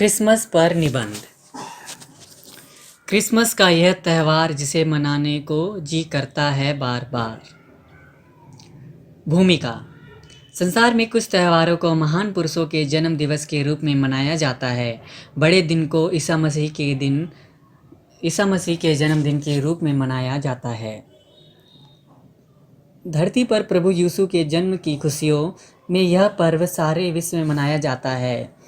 Christmas पर निबंध। Christmas का यह त्यौहार जिसे मनाने को जी करता है बार बार। भूमिका। संसार में कुछ त्योहारों को महान पुरुषों के जन्म दिवस के रूप में मनाया जाता है। बड़े दिन को ईसा मसीह के जन्मदिन के रूप में मनाया जाता है। धरती पर प्रभु यीशु के जन्म की खुशियों में यह पर्व सारे विश्व में मनाया जाता है।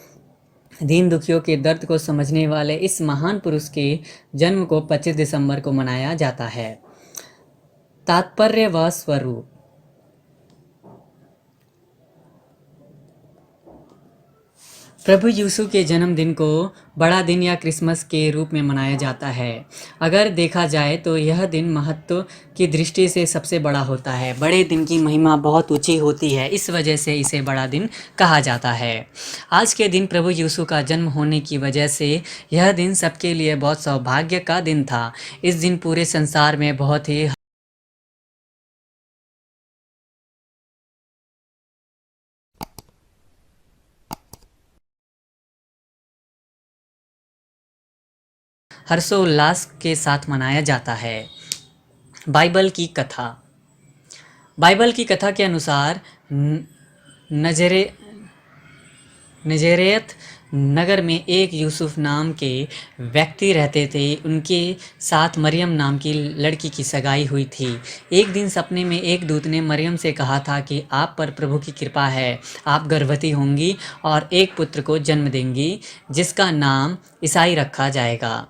दीन दुखियों के दर्द को समझने वाले इस महान पुरुष के जन्म को 25 दिसंबर को मनाया जाता है। तात्पर्य व स्वरूप। प्रभु यीशु के जन्मदिन को बड़ा दिन या क्रिसमस के रूप में मनाया जाता है। अगर देखा जाए तो यह दिन महत्व की दृष्टि से सबसे बड़ा होता है। बड़े दिन की महिमा बहुत ऊंची होती है, इस वजह से इसे बड़ा दिन कहा जाता है। आज के दिन प्रभु यीशु का जन्म होने की वजह से यह दिन सबके लिए बहुत सौभाग्य का दिन था। इस दिन पूरे संसार में बहुत ही हर्षोल्लास के साथ मनाया जाता है। बाइबल की कथा। बाइबल की कथा के अनुसार नजरेत नगर में एक यूसुफ नाम के व्यक्ति रहते थे। उनके साथ मरियम नाम की लड़की की सगाई हुई थी। एक दिन सपने में एक दूत ने मरियम से कहा था कि आप पर प्रभु की कृपा है, आप गर्भवती होंगी और एक पुत्र को जन्म देंगी जिसका नाम ईसाई रखा जाएगा।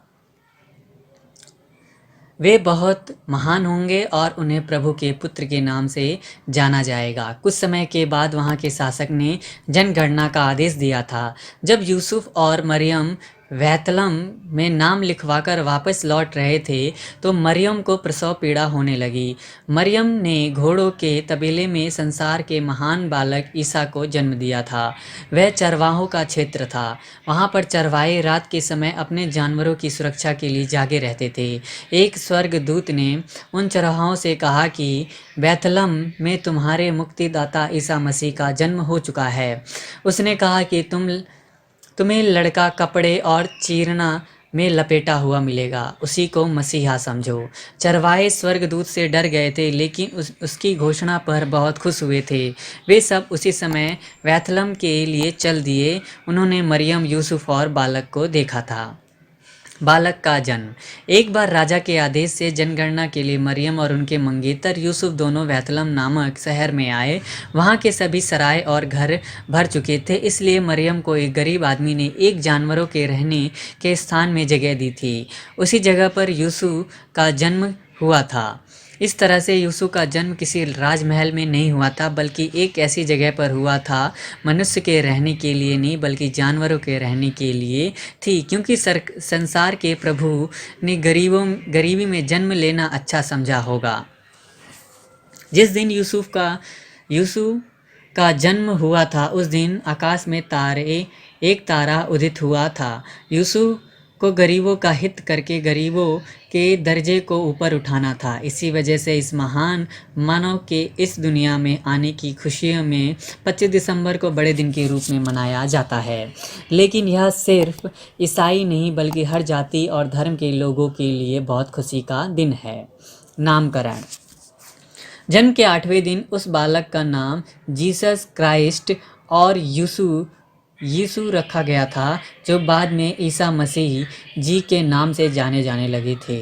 वे बहुत महान होंगे और उन्हें प्रभु के पुत्र के नाम से जाना जाएगा। कुछ समय के बाद वहाँ के शासक ने जनगणना का आदेश दिया था। जब यूसुफ और मरियम बैतलहम में नाम लिखवाकर वापस लौट रहे थे तो मरियम को प्रसव पीड़ा होने लगी। मरियम ने घोड़ों के तबेले में संसार के महान बालक ईसा को जन्म दिया था। वह चरवाहों का क्षेत्र था। वहाँ पर चरवाहे रात के समय अपने जानवरों की सुरक्षा के लिए जागे रहते थे। एक स्वर्गदूत ने उन चरवाहों से कहा कि बैतलहम में तुम्हारे मुक्तिदाता ईसा मसीह का जन्म हो चुका है। उसने कहा कि तुम्हें लड़का कपड़े और चीरना में लपेटा हुआ मिलेगा, उसी को मसीहा समझो। चरवाहे स्वर्गदूत से डर गए थे, लेकिन उसकी घोषणा पर बहुत खुश हुए थे। वे सब उसी समय बैतलहम के लिए चल दिए। उन्होंने मरियम, यूसुफ और बालक को देखा था। बालक का जन्म। एक बार राजा के आदेश से जनगणना के लिए मरियम और उनके मंगेतर यूसुफ दोनों बैतलहम नामक शहर में आए। वहाँ के सभी सराय और घर भर चुके थे, इसलिए मरियम को एक गरीब आदमी ने एक जानवरों के रहने के स्थान में जगह दी थी। उसी जगह पर यूसुफ का जन्म हुआ था। इस तरह से यूसुफ का जन्म किसी राजमहल में नहीं हुआ था, बल्कि एक ऐसी जगह पर हुआ था मनुष्य के रहने के लिए नहीं, बल्कि जानवरों के रहने के लिए थी, क्योंकि संसार के प्रभु ने गरीबी में जन्म लेना अच्छा समझा होगा। जिस दिन यूसुफ का जन्म हुआ था उस दिन आकाश में एक तारा उदित हुआ था। यूसुफ को गरीबों का हित करके गरीबों के दर्जे को ऊपर उठाना था। इसी वजह से इस महान मानव के इस दुनिया में आने की खुशियों में 25 दिसंबर को बड़े दिन के रूप में मनाया जाता है। लेकिन यह सिर्फ ईसाई नहीं बल्कि हर जाति और धर्म के लोगों के लिए बहुत खुशी का दिन है। नामकरण। जन्म के 8वें दिन उस बालक का नाम जीसस क्राइस्ट और यीशु रखा गया था, जो बाद में ईसा मसीह जी के नाम से जाने लगे थे।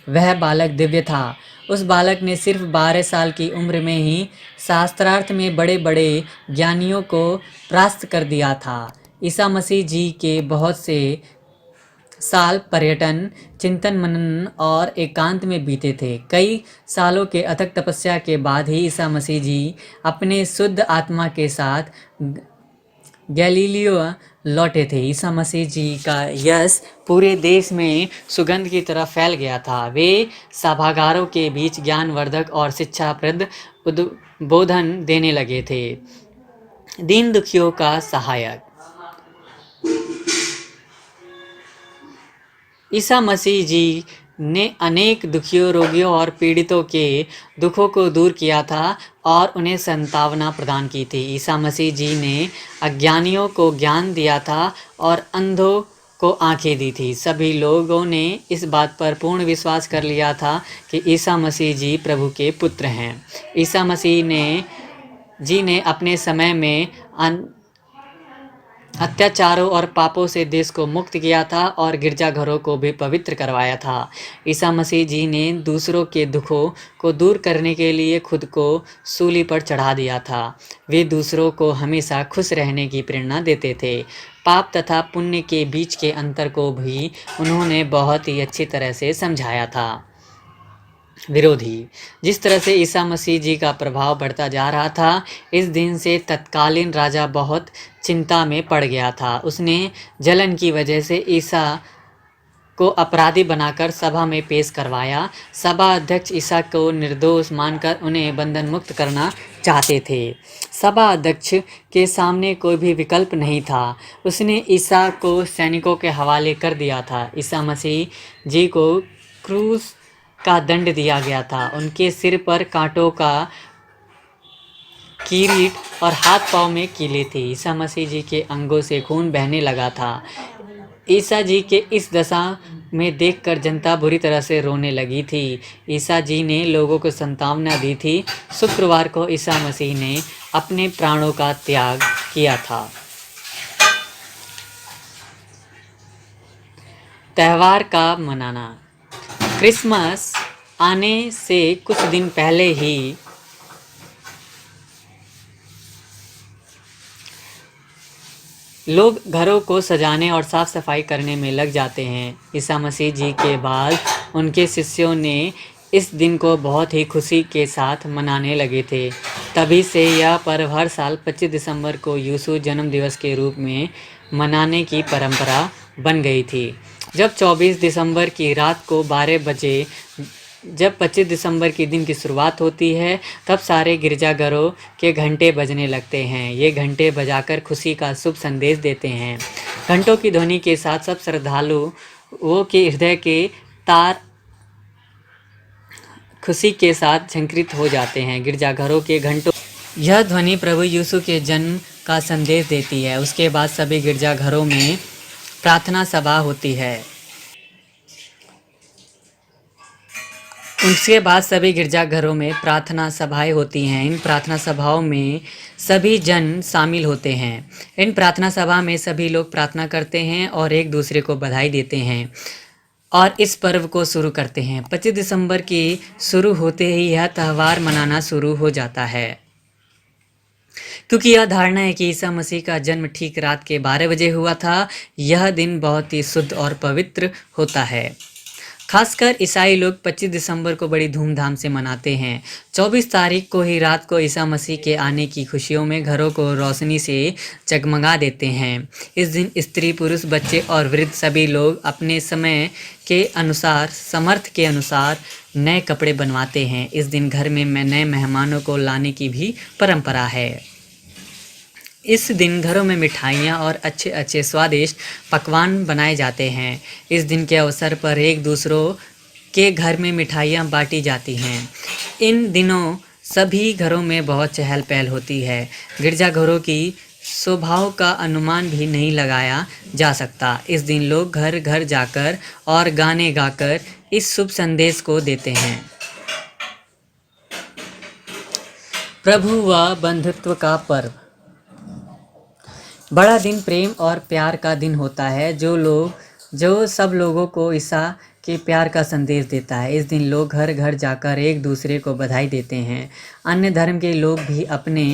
वह बालक दिव्य था। उस बालक ने सिर्फ 12 साल की उम्र में ही शास्त्रार्थ में बड़े बड़े ज्ञानियों को परास्त कर दिया था। ईसा मसीह जी के बहुत से साल पर्यटन, चिंतन, मनन और एकांत में बीते थे। कई सालों के अथक तपस्या के बाद ही ईसा मसीह जी अपने शुद्ध आत्मा के साथ गैलीलियो लौटे थे। ईसा मसीह जी का यश पूरे देश में सुगंध की तरह फैल गया था। वे सभागारों के बीच ज्ञानवर्धक और शिक्षाप्रद उद्बोधन देने लगे थे। दीन दुखियों का सहायक। ईसा मसीह जी ने अनेक दुखियों, रोगियों और पीड़ितों के दुखों को दूर किया था और उन्हें सांत्वना प्रदान की थी। ईसा मसीह जी ने अज्ञानियों को ज्ञान दिया था और अंधों को आंखें दी थी। सभी लोगों ने इस बात पर पूर्ण विश्वास कर लिया था कि ईसा मसीह जी प्रभु के पुत्र हैं। ईसा मसीह ने अपने समय में अत्याचारों और पापों से देश को मुक्त किया था और गिरजाघरों को भी पवित्र करवाया था। ईसा मसीह जी ने दूसरों के दुखों को दूर करने के लिए खुद को सूली पर चढ़ा दिया था। वे दूसरों को हमेशा खुश रहने की प्रेरणा देते थे। पाप तथा पुण्य के बीच के अंतर को भी उन्होंने बहुत ही अच्छी तरह से समझाया था। विरोधी। जिस तरह से ईसा मसीह जी का प्रभाव बढ़ता जा रहा था, इस दिन से तत्कालीन राजा बहुत चिंता में पड़ गया था। उसने जलन की वजह से ईसा को अपराधी बनाकर सभा में पेश करवाया। सभा अध्यक्ष ईसा को निर्दोष मानकर उन्हें बंधन मुक्त करना चाहते थे। सभा अध्यक्ष के सामने कोई भी विकल्प नहीं था। उसने ईसा को सैनिकों के हवाले कर दिया था। ईसा मसीह जी को क्रूस का दंड दिया गया था। उनके सिर पर कांटों का किरीट और हाथ पांव में कीले थे। ईसा मसीह जी के अंगों से खून बहने लगा था। ईसा जी के इस दशा में देखकर जनता बुरी तरह से रोने लगी थी। ईसा जी ने लोगों को सांत्वना दी थी। शुक्रवार को ईसा मसीह ने अपने प्राणों का त्याग किया था। त्यौहार का मनाना। क्रिसमस आने से कुछ दिन पहले ही लोग घरों को सजाने और साफ सफाई करने में लग जाते हैं। ईसा मसीह जी के बाद उनके शिष्यों ने इस दिन को बहुत ही खुशी के साथ मनाने लगे थे। तभी से यह पर्व हर साल 25 दिसंबर को यीशु जन्म दिवस के रूप में मनाने की परंपरा बन गई थी। जब 24 दिसंबर की रात को 12 बजे जब 25 दिसंबर के दिन की शुरुआत होती है, तब सारे गिरजाघरों के घंटे बजने लगते हैं। ये घंटे बजाकर खुशी का शुभ संदेश देते हैं। घंटों की ध्वनि के साथ सब श्रद्धालुओं के हृदय के तार खुशी के साथ झंकृत हो जाते हैं। गिरजाघरों के घंटों यह ध्वनि प्रभु यीशु के जन्म का संदेश देती है। उसके बाद सभी गिरजाघरों में प्रार्थना सभा होती है। उसके बाद सभी गिरजाघरों में प्रार्थना सभाएं होती हैं। इन प्रार्थना सभाओं में सभी जन शामिल होते हैं। इन प्रार्थना सभा में सभी लोग प्रार्थना करते हैं और एक दूसरे को बधाई देते हैं और इस पर्व को शुरू करते हैं। 25 दिसंबर की शुरू होते ही यह त्यौहार मनाना शुरू हो जाता है, क्योंकि यह धारणा है कि ईसा मसीह का जन्म ठीक रात के 12 बजे हुआ था। यह दिन बहुत ही शुद्ध और पवित्र होता है। खासकर ईसाई लोग 25 दिसंबर को बड़ी धूमधाम से मनाते हैं। 24 तारीख को ही रात को ईसा मसीह के आने की खुशियों में घरों को रोशनी से जगमगा देते हैं। इस दिन स्त्री, पुरुष, बच्चे और वृद्ध सभी लोग अपने समय के अनुसार, समर्थ के अनुसार नए कपड़े बनवाते हैं। इस दिन घर में नए मेहमानों को लाने की भी परंपरा है। इस दिन घरों में मिठाइयाँ और अच्छे अच्छे स्वादिष्ट पकवान बनाए जाते हैं। इस दिन के अवसर पर एक दूसरों के घर में मिठाइयाँ बांटी जाती हैं। इन दिनों सभी घरों में बहुत चहल पहल होती है। गिरजाघरों की शोभाओं का अनुमान भी नहीं लगाया जा सकता। इस दिन लोग घर घर जाकर और गाने गाकर इस शुभ संदेश को देते हैं। प्रभु व बंधुत्व का पर्व। बड़ा दिन प्रेम और प्यार का दिन होता है, जो सब लोगों को ईसा के प्यार का संदेश देता है। इस दिन लोग घर घर जाकर एक दूसरे को बधाई देते हैं। अन्य धर्म के लोग भी अपने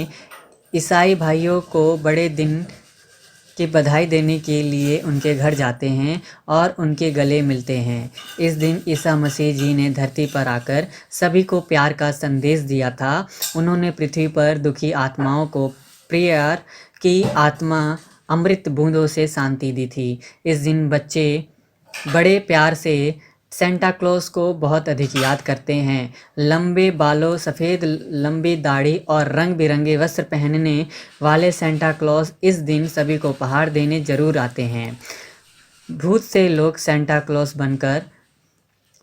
ईसाई भाइयों को बड़े दिन की बधाई देने के लिए उनके घर जाते हैं और उनके गले मिलते हैं। इस दिन ईसा मसीह जी ने धरती पर आकर सभी को प्यार का संदेश दिया था। उन्होंने पृथ्वी पर दुखी आत्माओं को प्यार की आत्मा अमृत बूंदों से शांति दी थी। इस दिन बच्चे बड़े प्यार से सेंटा क्लॉज को बहुत अधिक याद करते हैं। लंबे बालों, सफ़ेद लंबी दाढ़ी और रंग बिरंगे वस्त्र पहनने वाले सेंटा क्लॉज इस दिन सभी को उपहार देने जरूर आते हैं। भूत से लोग सेंटा क्लॉज बनकर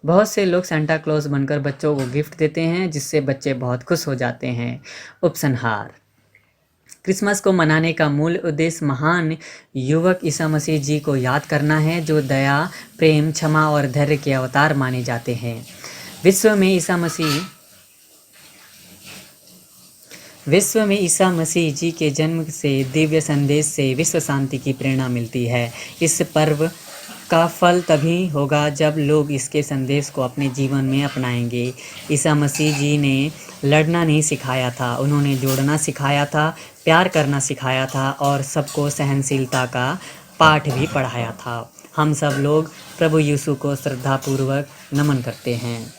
बहुत से लोग सेंटा क्लॉज बनकर बच्चों को गिफ्ट देते हैं, जिससे बच्चे बहुत खुश हो जाते हैं। उपसंहार। क्रिसमस को मनाने का मूल उद्देश्य महान युवक ईसा मसीह जी को याद करना है, जो दया, प्रेम, क्षमा और धैर्य के अवतार माने जाते हैं। विश्व में ईसा मसीह जी के जन्म से दिव्य संदेश से विश्व शांति की प्रेरणा मिलती है। इस पर्व का फल तभी होगा जब लोग इसके संदेश को अपने जीवन में अपनाएंगे। ईसा मसीह जी ने लड़ना नहीं सिखाया था, उन्होंने जोड़ना सिखाया था, प्यार करना सिखाया था और सबको सहनशीलता का पाठ भी पढ़ाया था। हम सब लोग प्रभु यीशु को श्रद्धापूर्वक नमन करते हैं।